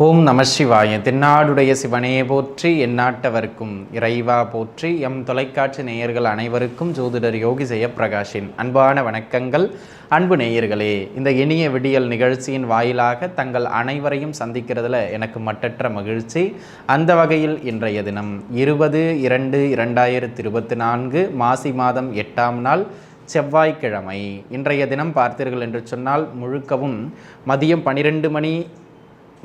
ஓம் நம சிவாய. தென்னாடுடைய சிவனே போற்றி, எந்நாட்டவர்க்கும் இறைவா போற்றி. எம் தொலைக்காட்சி நேயர்கள் அனைவருக்கும் ஜோதிடர் யோகி ஜெயப்பிரகாஷின் அன்பான வணக்கங்கள். அன்பு நேயர்களே, இந்த இனிய விடியல் நிகழ்ச்சியின் வாயிலாக தங்கள் அனைவரையும் சந்திக்கிறதுல எனக்கு மட்டற்ற மகிழ்ச்சி. அந்த வகையில் இன்றைய தினம் 20/2/2024 மாசி மாதம் 8ஆம் நாள் செவ்வாய்க்கிழமை. இன்றைய தினம் பார்த்தீர்கள் என்று சொன்னால் முழுக்கவும் மதியம் 12 மணி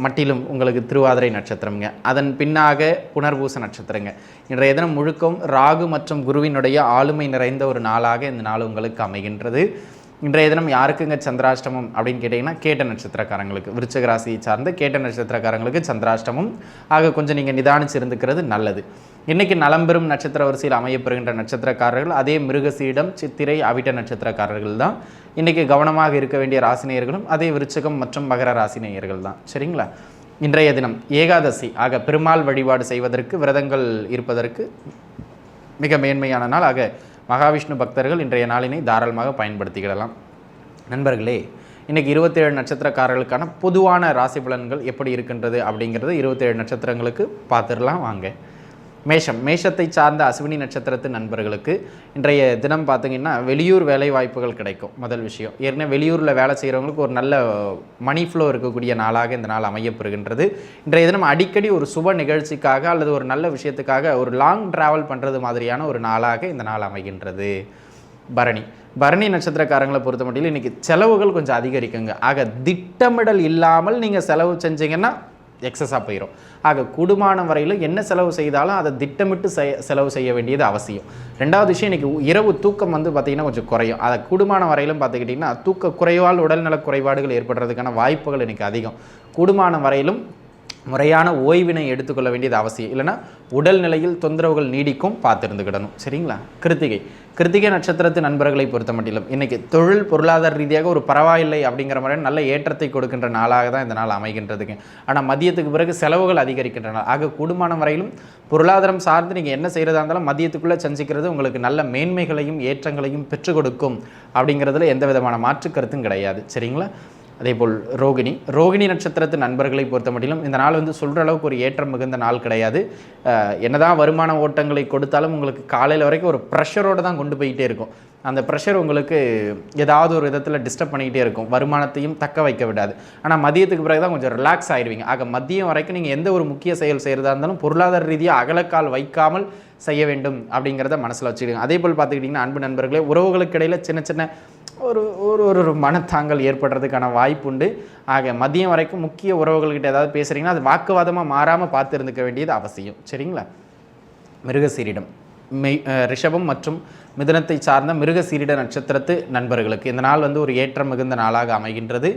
மட்டிலும் உங்களுக்கு திருவாதிரை நட்சத்திரம்ங்க. அதன் பின்னாக புனர்பூச நட்சத்திரங்க. இன்றைய தினம் முழுக்கம் ராகு மற்றும் குருவினுடைய ஆளுமை நிறைந்த ஒரு நாளாக இந்த நாள் உங்களுக்கு அமைகின்றது. இன்றைய தினம் யாருக்குங்க சந்திராஷ்டமம் அப்படின்னு கேட்டிங்கன்னா, கேட்ட நட்சத்திரக்காரங்களுக்கு, விருச்சிக ராசியை சார்ந்த கேட்ட நட்சத்திரக்காரங்களுக்கு சந்திராஷ்டமம். ஆக கொஞ்சம் நீங்கள் நிதானிச்சு இருந்துக்கிறது நல்லது. இன்றைக்கி நலம்பெறும் நட்சத்திர வரிசையில் அமையப்பெறுகின்ற நட்சத்திரக்காரர்கள் அதே மிருகசீடம், சித்திரை, அவிட்ட நட்சத்திரக்காரர்கள் தான். இன்றைக்கி கவனமாக இருக்க வேண்டிய ராசினேயர்களும் அதே விருச்சிகம் மற்றும் மகர ராசினேயர்கள் தான். சரிங்களா? இன்றைய தினம் ஏகாதசி. ஆக பெருமாள் வழிபாடு செய்வதற்கு, விரதங்கள் இருப்பதற்கு மிக மேன்மையான நாள். ஆக மகாவிஷ்ணு பக்தர்கள் இன்றைய நாளினை தாராளமாக பயன்படுத்திக்கிடலாம். நண்பர்களே, இன்றைக்கி 27 நட்சத்திரக்காரர்களுக்கான பொதுவான ராசி பலன்கள் எப்படி இருக்கின்றது அப்படிங்கிறது 27 நட்சத்திரங்களுக்கு பார்த்துடலாம் வாங்க. மேஷத்தை சார்ந்த அஸ்வினி நட்சத்திரத்து நண்பர்களுக்கு இன்றைய தினம் பார்த்திங்கன்னா வெளியூர் வேலை வாய்ப்புகள் கிடைக்கும். முதல் விஷயம், ஏற்கனவே வெளியூரில் வேலை செய்கிறவங்களுக்கு ஒரு நல்ல மணி ஃப்ளோ இருக்கக்கூடிய நாளாக இந்த நாள் அமையப்பெறுகின்றது. இன்றைய தினம் அடிக்கடி ஒரு சுப நிகழ்ச்சிக்காக அல்லது ஒரு நல்ல விஷயத்துக்காக ஒரு லாங் ட்ராவல் பண்ணுறது மாதிரியான ஒரு நாளாக இந்த நாள் அமைகின்றது. பரணி நட்சத்திரக்காரங்களை பொறுத்த மட்டும் இன்றைக்கி செலவுகள் கொஞ்சம் அதிகரிக்குங்க. ஆக திட்டமிடல் இல்லாமல் நீங்கள் செலவு செஞ்சீங்கன்னா எக்ஸஸாக போயிடும். ஆக கூடுமான வரையில் என்ன செலவு செய்தாலும் அதை திட்டமிட்டு செலவு செய்ய வேண்டியது அவசியம். ரெண்டாவது விஷயம், இன்றைக்கி இரவு தூக்கம் பார்த்திங்கன்னா கொஞ்சம் குறையும். அதை கூடுமான வரையிலும் பார்த்துக்கிட்டிங்கன்னா தூக்க குறைவால் உடல்நல குறைபாடுகள் ஏற்படுறதுக்கான வாய்ப்புகள் இன்றைக்கி அதிகம். கூடுமான வரையிலும் முறையான ஓய்வினை எடுத்துக்கொள்ள வேண்டியது அவசியம். இல்லைனா உடல்நிலையில் தொந்தரவுகள் நீடிக்கும், பார்த்துருந்துக்கிடணும். சரிங்களா? கிருத்திகை நட்சத்திரத்து நண்பர்களை பொறுத்த மட்டிலும் இன்றைக்கி தொழில் பொருளாதார ரீதியாக ஒரு பரவாயில்லை அப்படிங்கிற மாதிரி நல்ல ஏற்றத்தை கொடுக்கின்ற நாளாக தான் இந்த நாள் அமைகின்றதுங்க. ஆனால் மதியத்துக்கு பிறகு செலவுகள் அதிகரிக்கின்ற நாள். ஆக கூடுமான வரையிலும் பொருளாதாரம் சார்ந்து நீங்கள் என்ன செய்கிறதா இருந்தாலும் மதியத்துக்குள்ளே சந்திக்கிறது உங்களுக்கு நல்ல மேன்மைகளையும் ஏற்றங்களையும் பெற்றுக் கொடுக்கும் அப்படிங்கிறதுல எந்த விதமான மாற்று கருத்தும் கிடையாது. சரிங்களா? அதேபோல் ரோகிணி நட்சத்திரத்து நண்பர்களை பொறுத்த மட்டிலும் இந்த நாள் சொல்கிற அளவுக்கு ஒரு ஏற்றம் மிகுந்த நாள் கிடையாது. என்னதான் வருமான ஓட்டங்களை கொடுத்தாலும் உங்களுக்கு காலையில் வரைக்கும் ஒரு ப்ரெஷரோடு தான் கொண்டு போயிட்டே இருக்கும். அந்த ப்ரெஷர் உங்களுக்கு ஏதாவது ஒரு விதத்தில் டிஸ்டர்ப் பண்ணிக்கிட்டே இருக்கும், வருமானத்தையும் தக்க வைக்க விடாது. ஆனால் மதியத்துக்கு பிறகு தான் கொஞ்சம் ரிலாக்ஸ் ஆகிடுவீங்க. ஆக மதியம் வரைக்கும் நீங்கள் எந்த ஒரு முக்கிய செயல் செய்கிறதா இருந்தாலும் பொருளாதார ரீதியாக அகலக்கால் வைக்காமல் செய்ய வேண்டும் அப்படிங்கிறத மனசில் வச்சுக்கிடுங்க. அதே போல் பார்த்துக்கிட்டிங்கன்னா அன்பு நண்பர்களே, உறவுகளுக்கு இடையில் சின்ன சின்ன ஒரு மனத்தாங்கல் ஏற்படுறதுக்கான வாய்ப்பு உண்டு. ஆக மதியம் வரைக்கும் முக்கிய உறவுகள்கிட்ட ஏதாவது பேசுகிறீங்கன்னா அது வாக்குவாதமாக மாறாமல் பார்த்து இருந்துக்க வேண்டியது அவசியம். சரிங்களா? மிருகசீரிடம், ரிஷபம் மற்றும் மிதுனத்தை சார்ந்த மிருகசீரிட நட்சத்திரத்து நண்பர்களுக்கு இந்த நாள் ஒரு ஏற்றம் மிகுந்த நாளாக அமைகின்றது.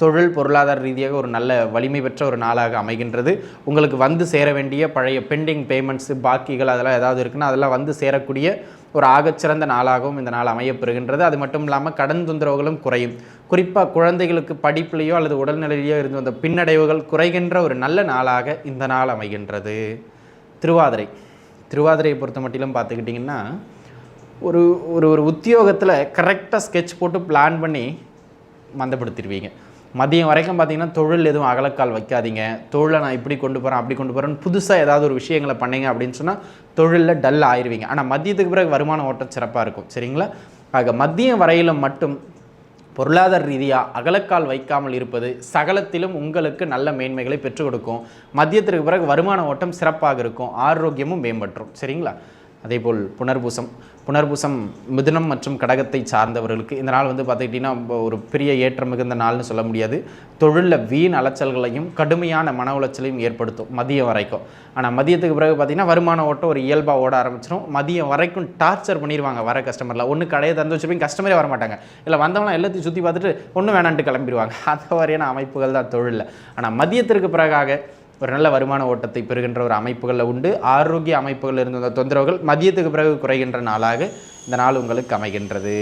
தொழில் பொருளாதார ரீதியாக ஒரு நல்ல வலிமை பெற்ற ஒரு நாளாக அமைகின்றது. உங்களுக்கு சேர வேண்டிய பழைய பெண்டிங் பேமெண்ட்ஸு, பாக்கிகள் அதெல்லாம் ஏதாவது இருக்குன்னா அதெல்லாம் சேரக்கூடிய ஒரு ஆகச்சிறந்த நாளாகவும் இந்த நாள் அமையப்பெறுகின்றது. அது மட்டும் இல்லாமல் கடன் தொந்தரவுகளும் குறையும். குறிப்பாக குழந்தைகளுக்கு படிப்பிலேயோ அல்லது உடல்நிலையிலேயோ இருந்து வந்த பின்னடைவுகள் குறைகின்ற ஒரு நல்ல நாளாக இந்த நாள் அமைகின்றது. திருவாதிரையை பொறுத்த மட்டிலும் பார்த்துக்கிட்டிங்கன்னா ஒரு ஒரு உத்தியோகத்தில் கரெக்டாக ஸ்கெட்ச் போட்டு பிளான் பண்ணி மந்தப்படுத்திடுவீங்க. மதியம் வரைக்கும் பார்த்திங்கன்னா தொழில் எதுவும் அகலக்கால் வைக்காதீங்க. தொழிலை நான் இப்படி கொண்டு போகிறேன் அப்படி கொண்டு போகிறேன்னு புதுசாக ஏதாவது ஒரு விஷயங்களை பண்ணிங்க அப்படின்னு சொன்னால் தொழிலில் டல் ஆயிடுவீங்க. ஆனால் மதியத்துக்கு பிறகு வருமான ஓட்டம் சிறப்பாக இருக்கும். சரிங்களா? ஆக மதியம் வரையிலும் மட்டும் பொருளாதார ரீதியாக அகலக்கால் வைக்காமல் இருப்பது சகலத்திலும் உங்களுக்கு நல்ல மேன்மைகளை பெற்றுக் கொடுக்கும். மதியத்திற்கு பிறகு வருமான ஓட்டம் சிறப்பாக இருக்கும், ஆரோக்கியமும் மேம்பற்றும். சரிங்களா? அதேபோல் புனர்பூசம் மிதுனம் மற்றும் கடகத்தை சார்ந்தவர்களுக்கு இந்த நாள் பார்த்துக்கிட்டிங்கன்னா ஒரு பெரிய ஏற்றம் மிகுந்த நாள்னு சொல்ல முடியாது. தொழிலில் வீண் அலைச்சல்களையும் கடுமையான மன உளைச்சலையும் ஏற்படுத்தும் மதியம் வரைக்கும். ஆனால் மதியத்துக்கு பிறகு பார்த்திங்கன்னா வருமான ஓட்டம் ஒரு இயல்பாக ஓட ஆரம்பிச்சிடும். மதியம் வரைக்கும் டார்ச்சர் பண்ணிடுவாங்க வர கஸ்டமரில். ஒன்று கடையை தந்து வச்சுருப்பீங்க, கஸ்டமரே வரமாட்டாங்க. இல்லை வந்தவங்களாம் எல்லாத்தையும் சுற்றி பார்த்துட்டு ஒன்றும் வேணான்ட்டு கிளம்பிடுவாங்க. அந்த மாதிரியான அமைப்புகள் தான் தொழிலில். ஆனால் மதியத்திற்கு பிறகாக ஒரு நல்ல வருமான ஓட்டத்தை பெறுகின்ற ஒரு அமைப்புகளில் உண்டு. ஆரோக்கிய அமைப்புகள் இருந்த தொந்தரவுகள் மதியத்துக்கு பிறகு குறைகின்ற நாளாக இந்த நாள் உங்களுக்கு அமைகின்றது.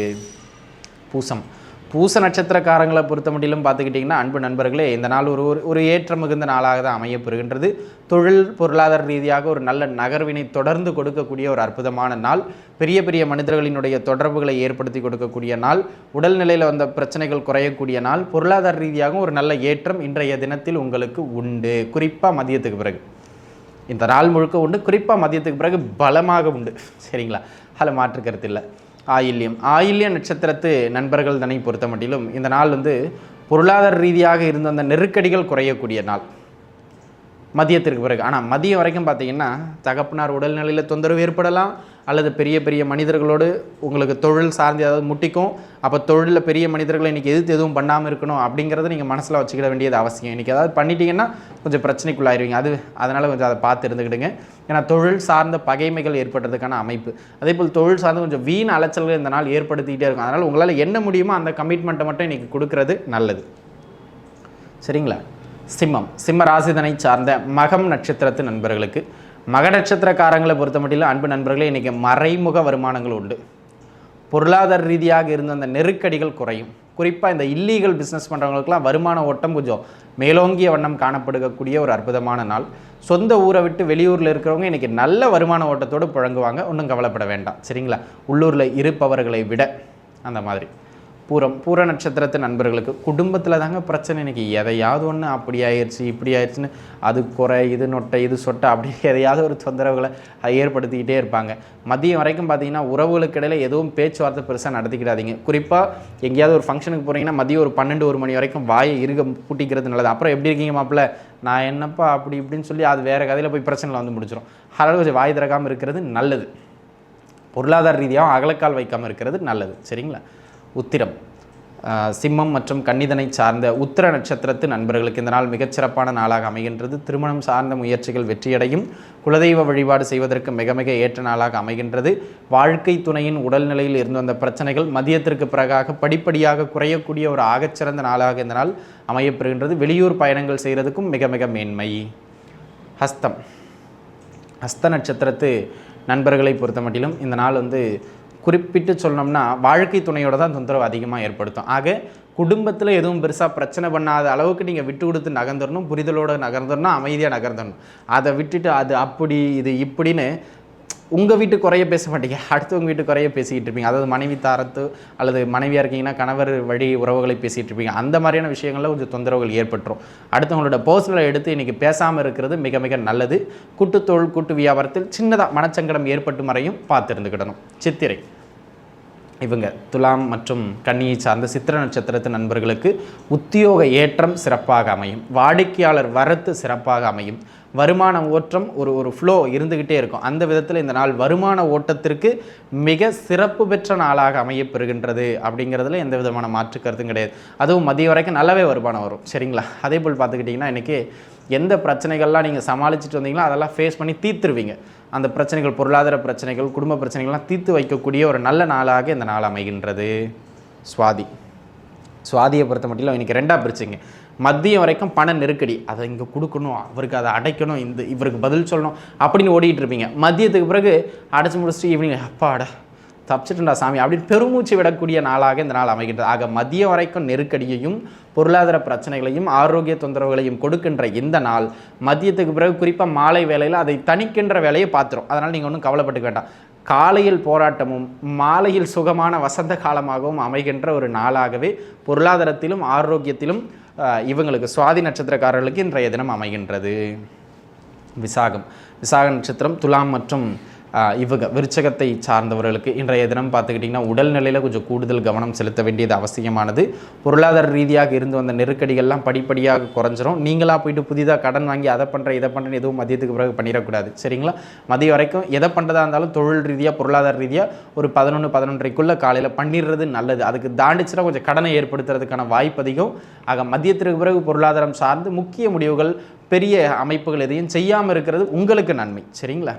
பூச நட்சத்திரக்காரங்களை பொறுத்த மட்டிலும் பார்த்துக்கிட்டிங்கன்னா அன்பு நண்பர்களே, இந்த நாள் ஒரு ஏற்ற மிகுந்த நாளாக தான் அமையப்பெறுகின்றது. தொழில் பொருளாதார ரீதியாக ஒரு நல்ல நகர்வினை தொடர்ந்து கொடுக்கக்கூடிய ஒரு அற்புதமான நாள். பெரிய பெரிய மனிதர்களினுடைய தொடர்புகளை ஏற்படுத்தி கொடுக்கக்கூடிய நாள். உடல்நிலையில் வந்த பிரச்சனைகள் குறையக்கூடிய நாள். பொருளாதார ரீதியாக ஒரு நல்ல ஏற்றம் இன்றைய தினத்தில் உங்களுக்கு உண்டு. குறிப்பாக மதியத்துக்கு பிறகு இந்த நாள் முழுக்க உண்டு. குறிப்பாக மதியத்துக்கு பிறகு பலமாக உண்டு. சரிங்களா? அதில் மாற்று கருத்து இல்லை. ஆயில்ய நட்சத்திரத்து நண்பர்கள் தன்னை பொறுத்த மட்டிலும் இந்த நாள் பொருளாதார ரீதியாக இருந்த அந்த நெருக்கடிகள் குறையக்கூடிய நாள் மதியத்திற்கு பிறகு. ஆனால் மதியம் வரைக்கும் பார்த்தீங்கன்னா தகப்பனார் உடல்நிலையில் தொந்தரவு ஏற்படலாம், அல்லது பெரிய பெரிய மனிதர்களோடு உங்களுக்கு தொழில் சார்ந்து ஏதாவது முட்டிக்கும். அப்போ தொழிலில் பெரிய மனிதர்களை இன்றைக்கி எதுவும் பண்ணாமல் இருக்கணும் அப்படிங்கிறத நீங்கள் மனசில் வச்சுக்கிட வேண்டியது அவசியம். இன்றைக்கி ஏதாவது பண்ணிட்டீங்கன்னா கொஞ்சம் பிரச்சனைக்குள்ளாயிருவீங்க. அதனால் கொஞ்சம் அதை பார்த்து இருந்துக்கிடுங்க. ஏன்னா தொழில் சார்ந்த பகைமைகள் ஏற்படுறதுக்கான அமைப்பு. அதே போல் தொழில் சார்ந்து கொஞ்சம் வீண் அலைச்சல்கள் இந்த நாள் ஏற்படுத்திக்கிட்டே இருக்கும். அதனால் உங்களால் என்ன முடியுமோ அந்த கமிட்மெண்ட்டை மட்டும் இன்றைக்கி கொடுக்கறது நல்லது. சரிங்களா? சிம்ம ராசிதனை சார்ந்த மகம் நட்சத்திரத்து நண்பர்களுக்கு, மக நட்சத்திரக்காரங்களை பொறுத்த மட்டும் அன்பு நண்பர்களே, இன்றைக்கி மறைமுக வருமானங்கள் உண்டு. பொருளாதார ரீதியாக இருந்த அந்த நெருக்கடிகள் குறையும். குறிப்பாக இந்த இல்லீகல் பிஸ்னஸ் பண்ணுறவங்களுக்குலாம் வருமான ஓட்டம் கொஞ்சம் மேலோங்கிய வண்ணம் காணப்படக்கூடிய ஒரு அற்புதமான நாள். சொந்த ஊரை விட்டு வெளியூரில் இருக்கிறவங்க இன்றைக்கி நல்ல வருமான ஓட்டத்தோடு புழங்குவாங்க. ஒன்றும் கவலைப்பட வேண்டாம். சரிங்களா? உள்ளூரில் இருப்பவர்களை விட அந்த மாதிரி. பூர நட்சத்திரத்து நண்பர்களுக்கு குடும்பத்தில் தாங்க பிரச்சனை. இன்றைக்கி எதையாவது ஒன்று அப்படி ஆயிடுச்சு இப்படி ஆயிடுச்சுன்னு அது குறை இது நொட்டை இது சொட்டை அப்படி எதையாவது ஒரு தொந்தரவுகளை ஏற்படுத்திக்கிட்டே இருப்பாங்க. மதியம் வரைக்கும் பார்த்தீங்கன்னா உறவுகளுக்கு இடையில் எதுவும் பேச்சுவார்த்தை பெருசாக நடத்திக்கிடாதீங்க. குறிப்பாக எங்கேயாவது ஒரு ஃபங்க்ஷனுக்கு போகிறீங்கன்னா மதியம் ஒரு 12-1 மணி வரைக்கும் வாயை இருக பூட்டிக்கிறது நல்லது. அப்புறம் எப்படி இருக்கீங்க மாப்பிள்ள, நான் என்னப்பா அப்படி இப்படின்னு சொல்லி அது வேறு கதையில் போய் பிரச்சனையில் முடிச்சிடும். அதனால் கொஞ்சம் வாய் திறக்காமல் இருக்கிறது நல்லது. பொருளாதார ரீதியாக அகலக்கால் வைக்காமல் இருக்கிறது நல்லது. சரிங்களா? உத்திரம், சிம்மம் மற்றும் கன்னிதனை சார்ந்த உத்திர நட்சத்திரத்து நண்பர்களுக்கு இந்த நாள் மிகச்சிறப்பான நாளாக அமைகின்றது. திருமணம் சார்ந்த முயற்சிகள் வெற்றியடையும். குலதெய்வ வழிபாடு செய்வதற்கு மிக மிக ஏற்ற நாளாக அமைகின்றது. வாழ்க்கை துணையின் உடல்நிலையில் இருந்து வந்த பிரச்சனைகள் மதியத்திற்கு பிறகாக படிப்படியாக குறையக்கூடிய ஒரு ஆகச்சிறந்த நாளாக இந்த நாள் அமையப்பெறுகின்றது. வெளியூர் பயணங்கள் செய்கிறதுக்கும் மிக மிக மேன்மை. ஹஸ்த நட்சத்திரத்து நண்பர்களை பொறுத்த மட்டிலும் இந்த நாள் குறிப்பிட்டு சொல்லணும்னா வாழ்க்கை துணையோட தான் தொந்தரவு அதிகமாக ஏற்படுத்தும். ஆக குடும்பத்தில் எதுவும் பெருசாக பிரச்சனை பண்ணாத அளவுக்கு நீங்கள் விட்டு கொடுத்து நகர்ந்துடணும். புரிதலோடு நகர்ந்துடணும், அமைதியாக நகர்ந்துடணும். அதை விட்டுட்டு அது அப்படி இது இப்படின்னு உங்கள் வீட்டு குறைய பேச மாட்டீங்க, அடுத்தவங்க வீட்டு குறைய பேசிக்கிட்டு இருப்பீங்க. அதாவது மனைவி தாரத்து அல்லது மனைவியாக இருக்கீங்கன்னா கணவர் வழி உறவுகளை பேசிகிட்டு இருப்பீங்க. அந்த மாதிரியான விஷயங்களில் கொஞ்சம் தொந்தரவுகள் ஏற்பட்டுரும். அடுத்தவங்களோட பர்சனலை எடுத்து இன்றைக்கி பேசாமல் இருக்கிறது மிக மிக நல்லது. கூட்டுத்தொழில் கூட்டு வியாபாரத்தில் சின்னதாக மனச்சங்கடம் ஏற்பட்டு மறையும், பார்த்து இருந்துக்கிடணும். சித்திரை, இவங்க துலாம் மற்றும் கன்னியை சார்ந்த சித்திர நட்சத்திரத்து நண்பர்களுக்கு உத்தியோக ஏற்றம் சிறப்பாக அமையும். வாடிக்கையாளர் வரத்து சிறப்பாக அமையும். வருமான ஓட்டம் ஒரு ஃப்ளோ இருந்துக்கிட்டே இருக்கும். அந்த விதத்தில் இந்த நாள் வருமான ஓட்டத்திற்கு மிக சிறப்பு பெற்ற நாளாக அமையப்பெறுகின்றது. அப்படிங்கிறதுல எந்த விதமான மாற்று கருத்தும் கிடையாது. அதுவும் மதியம் வரைக்கும் நல்லாவே வருமானம் வரும். சரிங்களா? அதே போல் பார்த்துக்கிட்டிங்கன்னா இன்றைக்கி எந்த பிரச்சனைகள்லாம் நீங்கள் சமாளிச்சுட்டு வந்தீங்களோ அதெல்லாம் ஃபேஸ் பண்ணி தீர்த்துருவீங்க. அந்த பிரச்சனைகள், பொருளாதார பிரச்சனைகள், குடும்ப பிரச்சனைகள்லாம் தீர்த்து வைக்கக்கூடிய ஒரு நல்ல நாளாக இந்த நாள் அமைகின்றது. சுவாதியை பொறுத்த மட்டும் இன்றைக்கி 2ஆக பிரிச்சுங்க. மதியம் வரைக்கும் பண நெருக்கடி, அதை இங்கே கொடுக்கணும், அவருக்கு அதை அடைக்கணும், இவருக்கு பதில் சொல்லணும் அப்படின்னு ஓடிட்டு இருப்பீங்க. மதியத்துக்கு பிறகு அடைச்சி முடிச்சுட்டு ஈவினிங் அப்பாடா தப்பிச்சிட்டுண்டா சாமி அப்படின்னு பெருமூச்சு விடக்கூடிய நாளாக இந்த நாள் அமைகின்றது. ஆக மதியம் வரைக்கும் நெருக்கடியையும் பொருளாதார பிரச்சனைகளையும் ஆரோக்கிய தொந்தரவுகளையும் கொடுக்கின்ற இந்த நாள் மதியத்துக்கு பிறகு குறிப்பாக மாலை வேளையில் அதை தணிக்கின்ற வேலையை பார்த்துரும். அதனால் நீங்கள் ஒன்றும் கவலைப்பட்டுக்க வேண்டாம். காலையில் போராட்டமும் மாலையில் சுகமான வசந்த காலமாகவும் அமைகின்ற ஒரு நாளாகவே பொருளாதாரத்திலும் ஆரோக்கியத்திலும் இவங்களுக்கு சுவாதி நட்சத்திரக்காரர்களுக்கு இன்றைய தினம் அமைகின்றது. விசாக நட்சத்திரம் துலாம் மற்றும் இவங்க விருச்சகத்தை சார்ந்தவர்களுக்கு இன்றைய தினம் பார்த்துக்கிட்டிங்கன்னா உடல்நிலையில் கொஞ்சம் கூடுதல் கவனம் செலுத்த வேண்டியது அவசியமானது. பொருளாதார ரீதியாக இருந்து வந்த நெருக்கடிகள்லாம் படிப்படியாக குறைஞ்சிரும். நீங்களாக போயிட்டு புதிதாக கடன் வாங்கி அதை பண்ணுறேன் இதை பண்ணுறேன்னு எதுவும் மதியத்துக்கு பிறகு பண்ணிடக்கூடாது. சரிங்களா? மதியம் வரைக்கும் எதை பண்ணுறதா இருந்தாலும் தொழில் ரீதியாக பொருளாதார ரீதியாக ஒரு 11-11:30க்குள்ளே காலையில் பண்ணிடுறது நல்லது. அதுக்கு தாண்டிச்சுன்னா கொஞ்சம் கடனை ஏற்படுத்துறதுக்கான வாய்ப்பு அதிகம். ஆக மதியத்திற்கு பிறகு பொருளாதாரம் சார்ந்து முக்கிய முடிவுகள், பெரிய அமைப்புகள் எதையும் செய்யாமல் இருக்கிறது உங்களுக்கு நன்மை. சரிங்களா?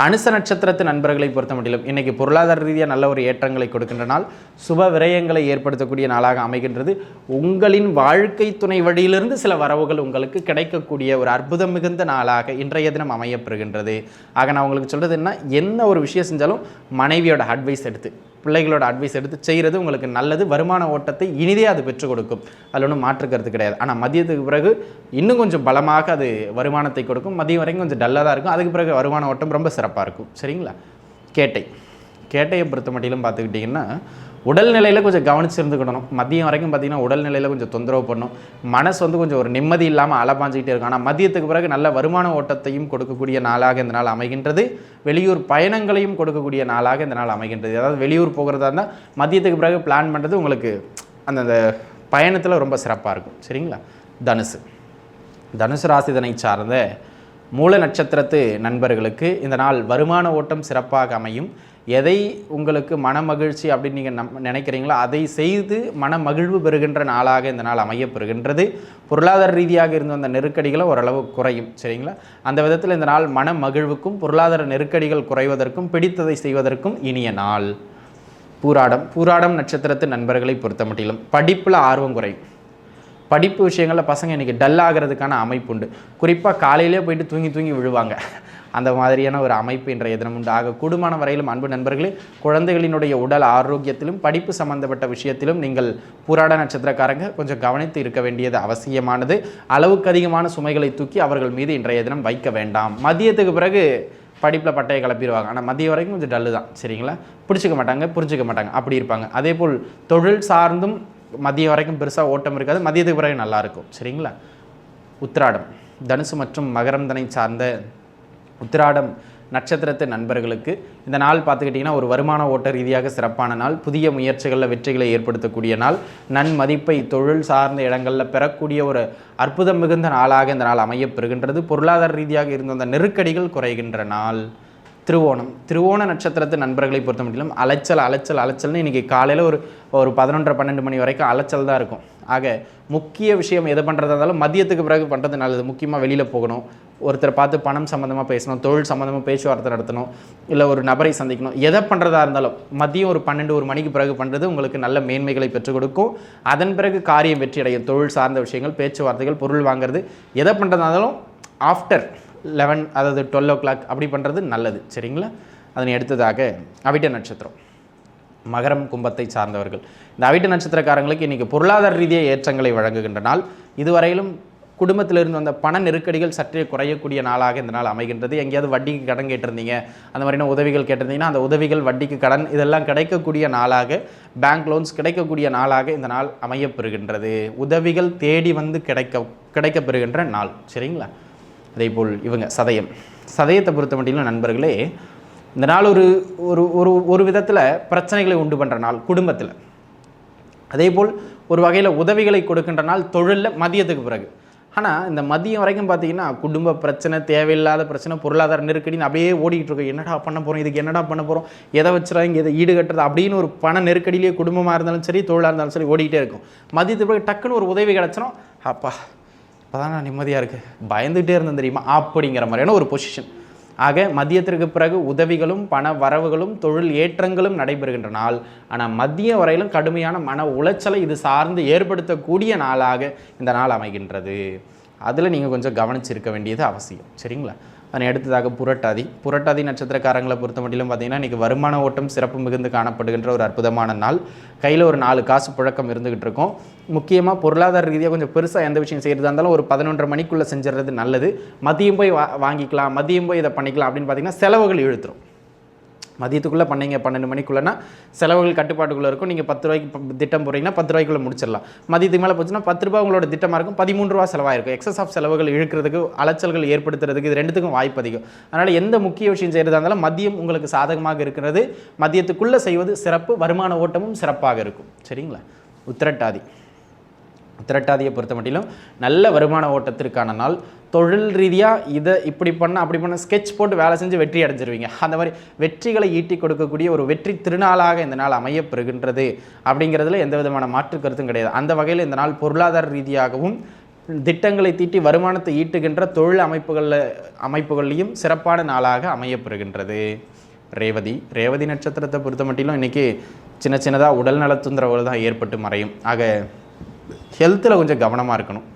அனுச நட்சத்திரத்து நண்பர்களை பொறுத்த மட்டிலும் இன்றைக்கி பொருளாதார ரீதியாக நல்ல ஒரு ஏற்றங்களை கொடுக்கின்ற நாள், சுப விரயங்களை ஏற்படுத்தக்கூடிய நாளாக அமைகின்றது. உங்களின் வாழ்க்கை துணை வழியிலிருந்து சில வரவுகள் உங்களுக்கு கிடைக்கக்கூடிய ஒரு அற்புதம் மிகுந்த நாளாக இன்றைய தினம் அமையப்பெறுகின்றது. ஆக நான் உங்களுக்கு சொல்கிறது என்ன ஒரு விஷயம் செஞ்சாலும் மனைவியோட அட்வைஸ் எடுத்து பிள்ளைகளோட அட்வைஸ் எடுத்து செய்கிறது உங்களுக்கு நல்லது. வருமான ஓட்டத்தை இனிதே அது பெற்றுக் கொடுக்கும், அதில் ஒன்றும் மாற்றுக்கிறது கிடையாது. ஆனால் மதியத்துக்கு பிறகு இன்னும் கொஞ்சம் பலமாக அது வருமானத்தை கொடுக்கும். மதியம் வரைக்கும் கொஞ்சம் டல்லாக தான் இருக்கும், அதுக்கு பிறகு வருமான ஓட்டம் ரொம்ப சிறப்பாக இருக்கும். சரிங்களா? கேட்டையை பொறுத்த மட்டிலும் பார்த்துக்கிட்டிங்கன்னா உடல்நிலையில் கொஞ்சம் கவனிச்சிருந்துக்கிடணும். மதியம் வரைக்கும் பார்த்திங்கன்னா உடல்நிலையில் கொஞ்சம் தொந்தரவு பண்ணும், மனசு வந்து கொஞ்சம் ஒரு நிம்மதி இல்லாமல் அலப்பாஞ்சிக்கிட்டே இருக்கும். ஆனால் மதியத்துக்கு பிறகு நல்ல வருமான ஓட்டத்தையும் கொடுக்கக்கூடிய நாளாக இந்த நாள் அமைகின்றது. வெளியூர் பயணங்களையும் கொடுக்கக்கூடிய நாளாக இந்த நாள் அமைகின்றது. அதாவது வெளியூர் போகிறதா இருந்தால் மதியத்துக்கு பிறகு பிளான் பண்ணுறது உங்களுக்கு அந்த பயணத்தில் ரொம்ப சிறப்பாக இருக்கும். சரிங்களா? தனுசு ராசிதனை சார்ந்த மூல நட்சத்திரத்து நண்பர்களுக்கு இந்த நாள் வருமான ஓட்டம் சிறப்பாக அமையும். எதை உங்களுக்கு மன மகிழ்ச்சி அப்படின்னு நீங்கள் நினைக்கிறீங்களோ அதை செய்து மன மகிழ்வு பெறுகின்ற நாளாக இந்த நாள் அமையப்பெறுகின்றது. பொருளாதார ரீதியாக இருந்த அந்த நெருக்கடிகளை ஓரளவு குறையும். சரிங்களா? அந்த விதத்தில் இந்த நாள் மன மகிழ்வுக்கும் பொருளாதார நெருக்கடிகள் குறைவதற்கும் பிடித்ததை செய்வதற்கும் இனிய நாள். பூராடம் நட்சத்திரத்து நண்பர்களை பொறுத்த மட்டிலும் படிப்பில் ஆர்வம் குறையும். படிப்பு விஷயங்களில் பசங்க இன்றைக்கி டல் ஆகிறதுக்கான அமைப்பு உண்டு. குறிப்பாக காலையிலே போயிட்டு தூங்கி விழுவாங்க, அந்த மாதிரியான ஒரு அமைப்பு இன்றைய தினம் உண்டு. ஆக கூடுமான வரையிலும் அன்பு நண்பர்களே, குழந்தைகளினுடைய உடல் ஆரோக்கியத்திலும் படிப்பு சம்பந்தப்பட்ட விஷயத்திலும் நீங்கள் பூராட நட்சத்திரக்காரங்க கொஞ்சம் கவனித்து இருக்க வேண்டியது அவசியமானது. அளவுக்கு அதிகமான சுமைகளை தூக்கி அவர்கள் மீது இன்றைய தினம் வைக்க வேண்டாம். மதியத்துக்கு பிறகு படிப்பில் பட்டையை கிளப்பிடுவாங்க, ஆனால் மதியம் வரைக்கும் கொஞ்சம் டல்லு தான். சரிங்களா? பிடிச்சிக்க மாட்டாங்க, புரிஞ்சிக்க மாட்டாங்க, அப்படி இருப்பாங்க. அதே போல் தொழில் சார்ந்தும் மதியம் வரைக்கும் பெருசாக ஓட்டம் இருக்காது, மதியத்துக்கு பிறகு நல்லாயிருக்கும். சரிங்களா? உத்திராடம் தனுசு மற்றும் மகரந்தனை சார்ந்த உத்திராடம் நட்சத்திரத்து நண்பர்களுக்கு இந்த நாள் பார்த்துக்கிட்டிங்கன்னா ஒரு வருமான ஓட்ட ரீதியாக சிறப்பான நாள். புதிய முயற்சிகளில் வெற்றிகளை ஏற்படுத்தக்கூடிய நாள். நன்மதிப்பை தொழில் சார்ந்த இடங்களில் பெறக்கூடிய ஒரு அற்புதம் மிகுந்த நாளாக இந்த நாள் அமையப்பெறுகின்றது. பொருளாதார ரீதியாக இருந்த அந்த நெருக்கடிகள் குறைகின்ற நாள். திருவோண நட்சத்திரத்து நண்பர்களை பொறுத்த மட்டும் அலைச்சல்னு இன்றைக்கி காலையில் ஒரு 11-12 மணி வரைக்கும் அலைச்சல் தான் இருக்கும். ஆக முக்கிய விஷயம் எது பண்ணுறதா இருந்தாலும் மதியத்துக்கு பிறகு பண்ணுறது நல்லது. முக்கியமாக வெளியில் போகணும், ஒருத்தரை பார்த்து பணம் சம்மந்தமாக பேசணும், தொழில் சம்மந்தமாக பேச்சுவார்த்தை நடத்தணும், இல்லை ஒரு நபரை சந்திக்கணும், எதை பண்ணுறதா இருந்தாலும் மதியம் ஒரு 12-1 மணிக்கு பிறகு பண்ணுறது உங்களுக்கு நல்ல மேன்மைகளை பெற்றுக் கொடுக்கும். அதன் பிறகு காரியம் வெற்றி அடையும். தொழில் சார்ந்த விஷயங்கள், பேச்சுவார்த்தைகள், பொருள் வாங்குறது, எதை பண்ணுறதா இருந்தாலும் ஆஃப்டர் 11 அதாவது 12 o'clock அப்படி பண்ணுறது நல்லது. சரிங்களா? அதனை அடுத்ததாக அவிட்ட நட்சத்திரம் மகரம் கும்பத்தை சார்ந்தவர்கள். இந்த அவிட்ட நட்சத்திரக்காரங்களுக்கு இன்றைக்கி பொருளாதார ரீதியாக ஏற்றங்களை வழங்குகின்ற நாள். இதுவரையிலும் குடும்பத்திலிருந்து வந்த பண நெருக்கடிகள் சற்றே குறையக்கூடிய நாளாக இந்த நாள் அமைகின்றது. எங்கேயாவது வட்டிக்கு கடன் கேட்டிருந்தீங்க, அந்த மாதிரியான உதவிகள் கேட்டிருந்தீங்கன்னா அந்த உதவிகள், வட்டிக்கு கடன் இதெல்லாம் கிடைக்கக்கூடிய நாளாக, பேங்க் லோன்ஸ் கிடைக்கக்கூடிய நாளாக இந்த நாள் அமையப்பெறுகின்றது. உதவிகள் தேடி வந்து கிடைக்கப்பெறுகின்ற நாள். சரிங்களா? அதே போல் இவங்க சதயத்தை பொறுத்த மட்டும் நண்பர்களே, இந்த நாள் ஒரு விதத்தில் பிரச்சனைகளை உண்டு பண்ணுற நாள் குடும்பத்தில். அதே போல் ஒரு வகையில் உதவிகளை கொடுக்கின்ற நாள் தொழிலில் மதியத்துக்கு பிறகு. ஆனால் இந்த மதியம் வரைக்கும் பார்த்தீங்கன்னா குடும்ப பிரச்சனை, தேவையில்லாத பிரச்சனை, பொருளாதார நெருக்கடின்னு அப்படியே ஓடிக்கிட்டு இருக்கோம். என்னடா பண்ண போகிறோம், இதுக்கு என்னடா பண்ண போகிறோம், எதை வச்சுறாங்க, எதை ஈடுகட்டுறது அப்படின்னு ஒரு பண நெருக்கடியிலேயே குடும்பமாக இருந்தாலும் சரி, தொழிலாக இருந்தாலும் சரி ஓடிக்கிட்டே இருக்கும். மதியத்துக்கு பிறகு டக்குன்னு ஒரு உதவி கிடச்சிடும், அப்பா இப்போ தான் நான் நிம்மதியாக இருக்குது, பயந்துகிட்டே இருந்தேன் தெரியுமா அப்படிங்கிற மாதிரியான ஒரு பொசிஷன். ஆக மதியத்திற்கு பிறகு உதவிகளும் பண வரவுகளும் தொழில் ஏற்றங்களும் நடைபெறுகின்ற நாள். ஆனால் மதியம் வரையிலும் கடுமையான மன உளைச்சலை இது சார்ந்து ஏற்படுத்தக்கூடிய நாளாக இந்த நாள் அமைகின்றது. அதில் நீங்கள் கொஞ்சம் கவனிச்சிருக்க வேண்டியது அவசியம். சரிங்களா? அதனை அடுத்ததாக புரட்டாதி நட்சத்திரக்காரங்களை பொறுத்த மட்டிலும் பார்த்தீங்கன்னா இன்றைக்கி வருமான ஓட்டம் சிறப்பு மிகுந்து காணப்படுகின்ற ஒரு அற்புதமான நாள். கையில் ஒரு 4 காசு புழக்கம் இருந்துகிட்டு இருக்கும். முக்கியமாக பொருளாதார ரீதியாக கொஞ்சம் பெருசாக எந்த விஷயம் செய்கிறதா இருந்தாலும் ஒரு 11:30 மணிக்குள்ளே செஞ்சிடறது நல்லது. மதியம் போய் வாங்கிக்கலாம், மதியம் போய் இதை பண்ணிக்கலாம் அப்படின்னு பார்த்தீங்கன்னா செலவுகள் இழுத்துரும். மதியத்துக்குள்ளே பண்ணீங்க 12 மணிக்குள்ளேனா செலவுகள் கட்டுப்பாட்டுக்குள்ளே இருக்கும். நீங்கள் 10 ரூபாய்க்கு திட்டம் போகிறீங்கன்னா 10 ரூபாய்க்குள்ளே முடிச்சிடலாம். மதியத்துக்கு மேலே போச்சுன்னா 10 ரூபா உங்களோட திட்டமாக இருக்கும், 13 ரூபா செலவாயிருக்கும். எக்ஸஸ் ஆஃப் செலவுகள் இழுக்கிறதுக்கு, அலைச்சல்கள் ஏற்படுத்துறதுக்கு இது ரெண்டுத்துக்கும் வாய்ப்பு அதிகம். அதனால் எந்த முக்கிய விஷயம் செய்கிறதா இருந்தாலும் மதியம் உங்களுக்கு சாதகமாக இருக்கிறது. மதியத்துக்குள்ளே செய்வது சிறப்பு. வருமான ஓட்டமும் சிறப்பாக இருக்கும். சரிங்களா? உத்திரட்டாதியை பொறுத்த மட்டிலும் நல்ல வருமான ஓட்டத்திற்கான நாள். தொழில் ரீதியாக இதை இப்படி பண்ண அப்படி பண்ண ஸ்கெட்ச் போட்டு வேலை செஞ்சு வெற்றி அடைஞ்சிருவீங்க. அந்த மாதிரி வெற்றிகளை ஈட்டி கொடுக்கக்கூடிய ஒரு வெற்றி திருநாளாக இந்த நாள் அமையப்பெறுகின்றது. அப்படிங்கிறதுல எந்த விதமான மாற்று கருத்தும் கிடையாது. அந்த வகையில் இந்த நாள் பொருளாதார ரீதியாகவும் திட்டங்களை தீட்டி வருமானத்தை ஈட்டுகின்ற தொழில் அமைப்புகள்லையும் சிறப்பான நாளாக அமையப்பெறுகின்றது. ரேவதி நட்சத்திரத்தை பொறுத்த மட்டிலும் இன்றைக்கி சின்னதாக உடல் நல தொந்தரவுகள் தான் ஏற்பட்டு மறையும். ஆக ஹெல்த்தில் கொஞ்சம் கவனமாக இருக்கணும்.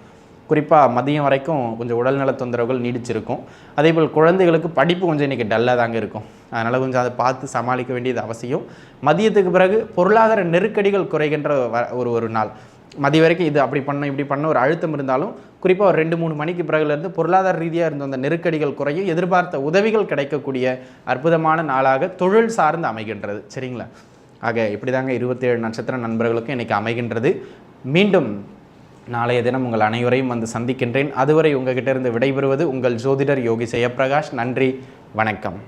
குறிப்பாக மதியம் வரைக்கும் கொஞ்சம் உடல்நல தொந்தரவுகள் நீடிச்சிருக்கும். அதேபோல் குழந்தைகளுக்கு படிப்பு கொஞ்சம் இன்றைக்கி டல்லாக தாங்க இருக்கும். அதனால் கொஞ்சம் அதை பார்த்து சமாளிக்க வேண்டியது அவசியம். மதியத்துக்கு பிறகு பொருளாதார நெருக்கடிகள் குறைகின்ற ஒரு நாள். மதிய வரைக்கும் இது அப்படி பண்ண இப்படி பண்ண ஒரு அழுத்தம் இருந்தாலும் குறிப்பாக ஒரு 2-3 மணிக்கு பிறகுலேருந்து பொருளாதார ரீதியாக இருந்த அந்த நெருக்கடிகள் குறையும், எதிர்பார்த்த உதவிகள் கிடைக்கக்கூடிய அற்புதமான நாளாக தொழில் சார்ந்து அமைகின்றது. சரிங்களா? ஆக இப்படி தாங்க 27 நட்சத்திர நண்பர்களுக்கும் இன்றைக்கி அமைகின்றது. மீண்டும் நாளைய தினம் உங்கள் அனைவரையும் வந்து சந்திக்கின்றேன். அதுவரை உங்ககிட்ட இருந்து விடைபெறுவது உங்கள் ஜோதிடர் யோகி ஜெயப்பிரகாஷ். நன்றி, வணக்கம்.